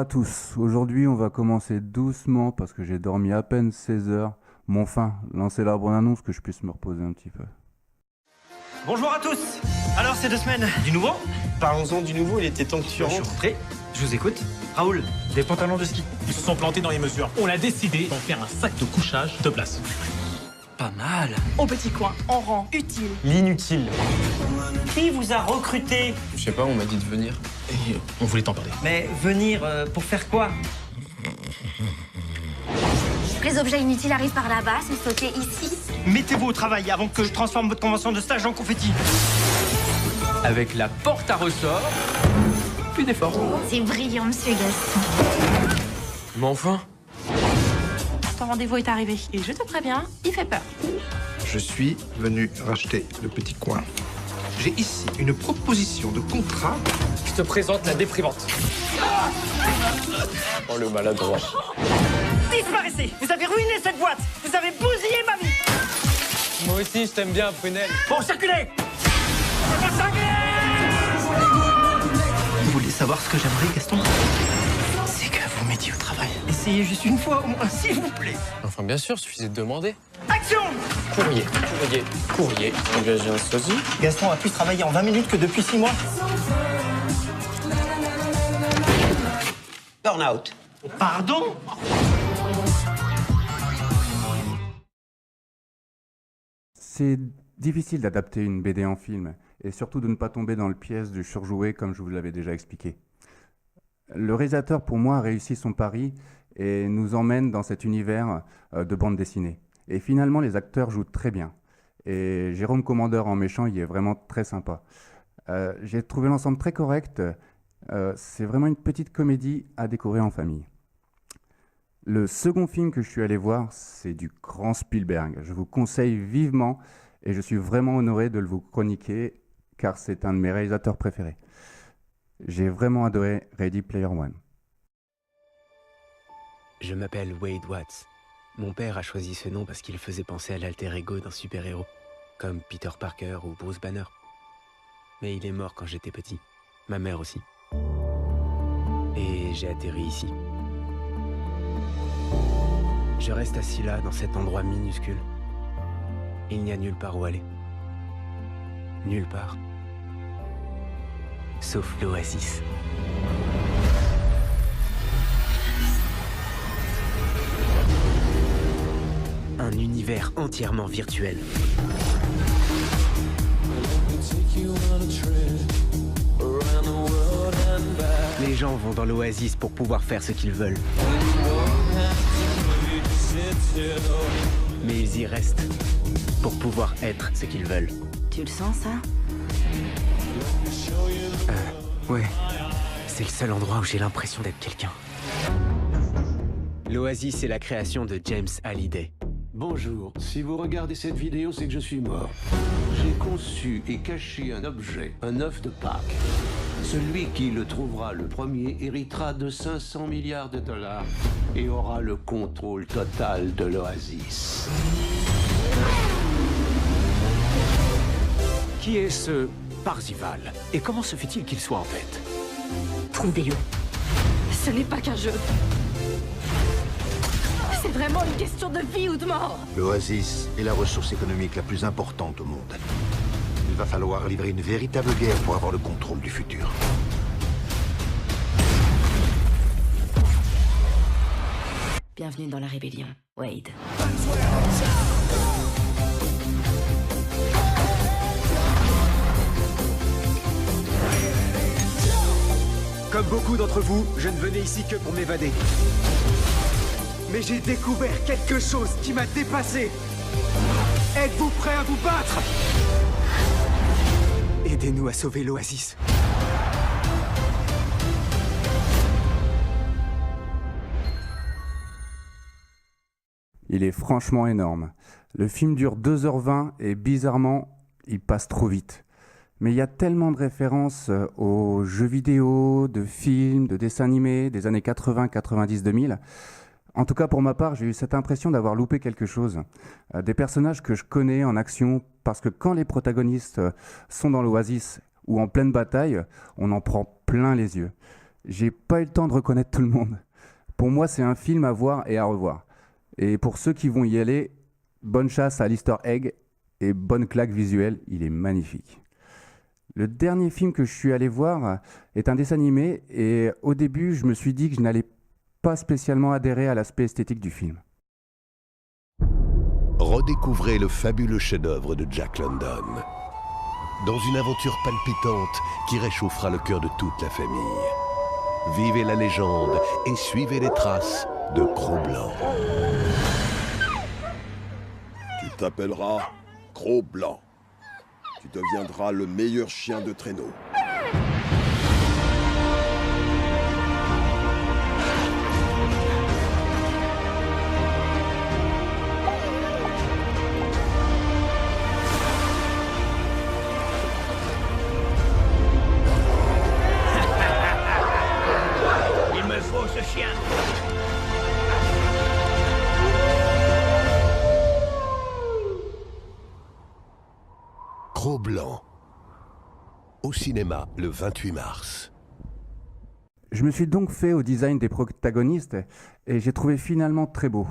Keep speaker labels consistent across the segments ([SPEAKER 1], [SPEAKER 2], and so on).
[SPEAKER 1] à tous. Aujourd'hui, on va commencer doucement parce que j'ai dormi à peine 16 heures. Mais enfin, lancez la bonne annonce que je puisse me reposer un petit peu.
[SPEAKER 2] Bonjour à tous. Alors, ces 2 semaines, du nouveau?
[SPEAKER 3] Parlons-en du nouveau, il était temps que tu
[SPEAKER 2] Je suis
[SPEAKER 3] rentres.
[SPEAKER 2] rentré, je vous écoute. Raoul, des pantalons de ski.
[SPEAKER 4] Ils se sont plantés dans les mesures. On a décidé d'en faire un sac de couchage de place.
[SPEAKER 2] Pas mal.
[SPEAKER 5] Au petit coin, en rang, utile.
[SPEAKER 3] L'inutile.
[SPEAKER 2] Qui vous a recruté?
[SPEAKER 3] Je sais pas, on m'a dit de venir.
[SPEAKER 4] Et on voulait t'en parler.
[SPEAKER 2] Mais venir pour faire quoi?
[SPEAKER 6] Les objets inutiles arrivent par là-bas, sont stockés ici.
[SPEAKER 2] Mettez-vous au travail avant que je transforme votre convention de stage en confetti.
[SPEAKER 7] Avec la porte à ressort, plus d'effort.
[SPEAKER 6] C'est brillant, monsieur Gaston.
[SPEAKER 3] Mais enfin,
[SPEAKER 5] Ton rendez-vous est arrivé. Et je te préviens, il fait peur.
[SPEAKER 8] Je suis venu racheter le petit coin. J'ai ici une proposition de contrat.
[SPEAKER 4] Je te présente la déprimante.
[SPEAKER 3] oh le maladroit.
[SPEAKER 2] Disparaissez! Vous avez ruiné cette boîte! Vous avez bousillé ma vie!
[SPEAKER 3] Moi aussi, je t'aime bien, Prunelle.
[SPEAKER 2] Bon, circulez! Vous voulez savoir ce que j'aimerais, Gaston? C'est que vous mettiez au travail. Essayez juste une fois au moins, s'il vous plaît.
[SPEAKER 3] Enfin, bien sûr, suffisait de demander.
[SPEAKER 2] Action!
[SPEAKER 3] Courrier. Engagé un sosie.
[SPEAKER 2] Gaston a plus travaillé en 20 minutes que depuis 6 mois.
[SPEAKER 9] Burn-out.
[SPEAKER 2] Pardon?
[SPEAKER 1] C'est difficile d'adapter une BD en film et surtout de ne pas tomber dans le piège du surjoué comme je vous l'avais déjà expliqué. Le réalisateur, pour moi, a réussi son pari et nous emmène dans cet univers de bande dessinée. Et finalement, les acteurs jouent très bien. Et Jérôme Commandeur en méchant, il est vraiment très sympa. J'ai trouvé l'ensemble très correct. C'est vraiment une petite comédie à découvrir en famille. Le second film que je suis allé voir, c'est du grand Spielberg. Je vous conseille vivement et je suis vraiment honoré de le vous chroniquer car c'est un de mes réalisateurs préférés. J'ai vraiment adoré Ready Player One.
[SPEAKER 7] Je m'appelle Wade Watts. Mon père a choisi ce nom parce qu'il faisait penser à l'alter ego d'un super-héros, comme Peter Parker ou Bruce Banner. Mais il est mort quand j'étais petit. Ma mère aussi. Et j'ai atterri ici. Je reste assis là, dans cet endroit minuscule. Il n'y a nulle part où aller. Nulle part. Sauf l'Oasis. Un univers entièrement virtuel. Les gens vont dans l'Oasis pour pouvoir faire ce qu'ils veulent. Mais ils y restent pour pouvoir être ce qu'ils veulent.
[SPEAKER 6] Tu le sens, ça?
[SPEAKER 7] Ouais. C'est le seul endroit où j'ai l'impression d'être quelqu'un. L'Oasis est la création de James Halliday.
[SPEAKER 10] Bonjour, si vous regardez cette vidéo, c'est que je suis mort. J'ai conçu et caché un objet, un œuf de Pâques. Celui qui le trouvera le premier héritera de 500 milliards de dollars et aura le contrôle total de l'Oasis.
[SPEAKER 4] Qui est ce Parzival? Et comment se fait-il qu'il soit en tête?
[SPEAKER 5] Trouvez-le. Ce n'est pas qu'un jeu. C'est vraiment une question de vie ou de mort.
[SPEAKER 8] L'Oasis est la ressource économique la plus importante au monde. Il va falloir livrer une véritable guerre pour avoir le contrôle du futur.
[SPEAKER 6] Bienvenue dans la rébellion, Wade.
[SPEAKER 7] Comme beaucoup d'entre vous, je ne venais ici que pour m'évader. Mais j'ai découvert quelque chose qui m'a dépassé. Êtes-vous prêts à vous battre? Aidez-nous à sauver l'Oasis.
[SPEAKER 1] Il est franchement énorme. Le film dure 2h20 et bizarrement, il passe trop vite. Mais il y a tellement de références aux jeux vidéo, de films, de dessins animés des années 80, 90, 2000. En tout cas, pour ma part, j'ai eu cette impression d'avoir loupé quelque chose. Des personnages que je connais en action, parce que quand les protagonistes sont dans l'Oasis ou en pleine bataille, on en prend plein les yeux. J'ai pas eu le temps de reconnaître tout le monde. Pour moi, c'est un film à voir et à revoir. Et pour ceux qui vont y aller, bonne chasse à l'Easter Egg et bonne claque visuelle, il est magnifique. Le dernier film que je suis allé voir est un dessin animé et au début, je me suis dit que je n'allais pas spécialement adhérer à l'aspect esthétique du film.
[SPEAKER 9] Redécouvrez le fabuleux chef-d'œuvre de Jack London. Dans une aventure palpitante qui réchauffera le cœur de toute la famille. Vivez la légende et suivez les traces de Cro-Blanc.
[SPEAKER 11] Tu t'appelleras Cro-Blanc. Tu deviendras le meilleur chien de traîneau.
[SPEAKER 4] Il me faut ce chien.
[SPEAKER 9] Cro-Blanc. Au cinéma le 28 mars.
[SPEAKER 1] Je me suis donc fait au design des protagonistes et j'ai trouvé finalement très beau.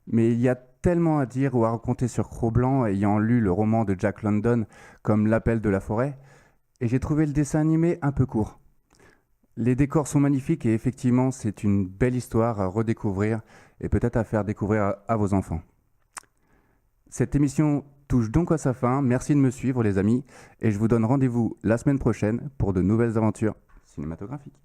[SPEAKER 1] Mais il y a tellement à dire ou à raconter sur Cro-Blanc ayant lu le roman de Jack London comme L'Appel de la forêt et j'ai trouvé le dessin animé un peu court. Les décors sont magnifiques et effectivement c'est une belle histoire à redécouvrir et peut-être à faire découvrir à vos enfants. Cette émission touche donc à sa fin. Merci de me suivre les amis et je vous donne rendez-vous la semaine prochaine pour de nouvelles aventures cinématographiques.